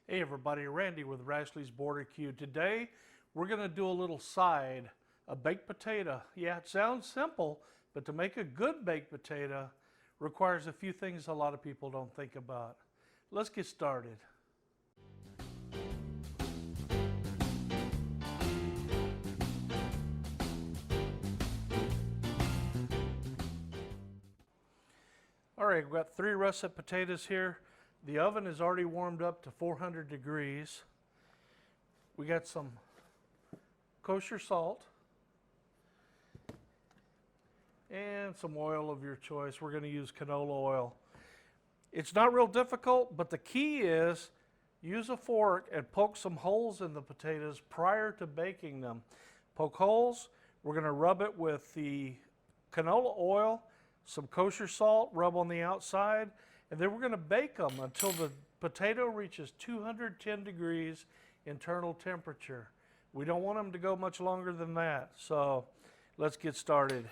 Hey everybody, Randy with Rashley's BBQ. Today we're going to do a little side, a baked potato. Yeah, it sounds simple, but to make a good baked potato requires a few things a lot of people don't think about. Let's get started. All right, we've got 3 russet potatoes here. The oven is already warmed up to 400 degrees. We got some kosher salt and some oil of your choice. We're going to use canola oil. It's not real difficult, but the key is use a fork and poke some holes in the potatoes prior to baking them. Poke holes. We're going to rub it with the canola oil, some kosher salt, rub on the outside, and then we're going to bake them until the potato reaches 210 degrees internal temperature. We don't want them to go much longer than that, so let's get started.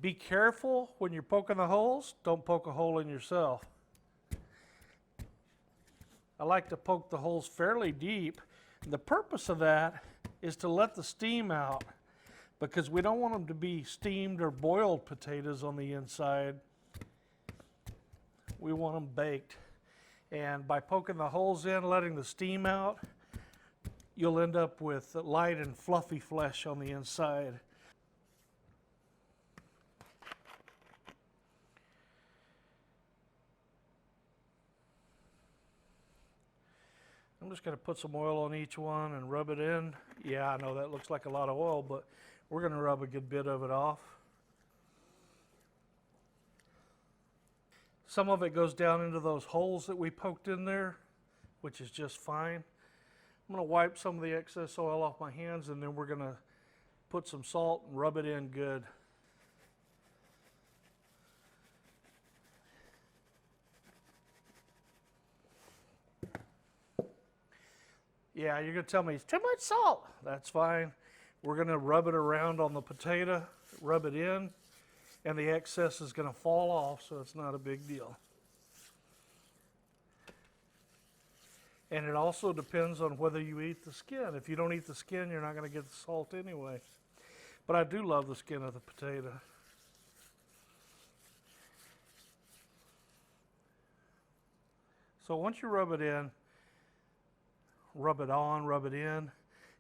Be careful when you're poking the holes. Don't poke a hole in yourself. I like to poke the holes fairly deep. The purpose of that is to let the steam out, because we don't want them to be steamed or boiled potatoes on the inside. We want them baked. And by poking the holes in, letting the steam out, you'll end up with light and fluffy flesh on the inside. I'm just going to put some oil on each one and rub it in. Yeah, I know that looks like a lot of oil, but we're going to rub a good bit of it off. Some of it goes down into those holes that we poked in there, which is just fine. I'm going to wipe some of the excess oil off my hands, and then we're going to put some salt and rub it in good. Yeah, you're going to tell me it's too much salt. That's fine. We're going to rub it around on the potato, rub it in, and the excess is going to fall off, so it's not a big deal. And it also depends on whether you eat the skin. If you don't eat the skin, you're not going to get the salt anyway. But I do love the skin of the potato. So once you rub it in, rub it on, rub it in,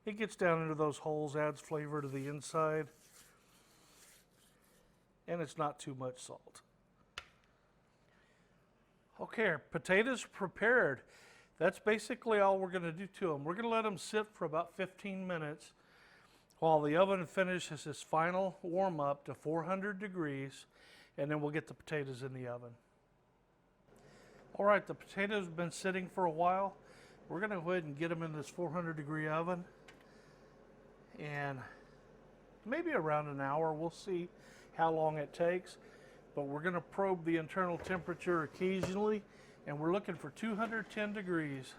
it gets down into those holes, adds flavor to the inside, and it's not too much salt. Okay, our potatoes prepared. That's basically all we're going to do to them. We're going to let them sit for about 15 minutes while the oven finishes its final warm up to 400 degrees, and then we'll get the potatoes in the oven. All right, the potatoes have been sitting for a while. We're going to go ahead and get them in this 400 degree oven, and maybe around an hour. We'll see how long it takes, but we're going to probe the internal temperature occasionally, and we're looking for 210 degrees.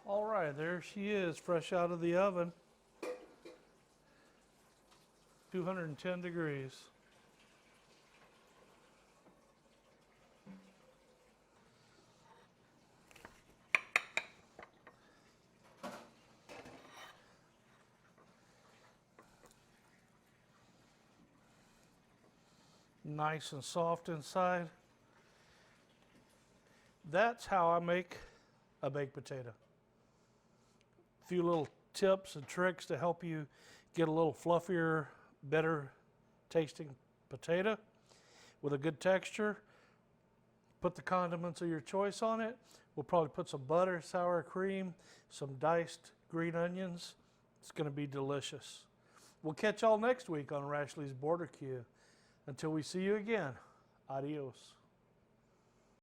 All right, there she is, fresh out of the oven. 210 degrees. Nice and soft inside. That's how I make a baked potato. A few little tips and tricks to help you get a little fluffier, better tasting potato with a good texture. Put the condiments of your choice on it. We'll probably put some butter, sour cream, some diced green onions. It's going to be delicious. We'll catch y'all next week on Rashley's BBQ. Until we see you again, adios.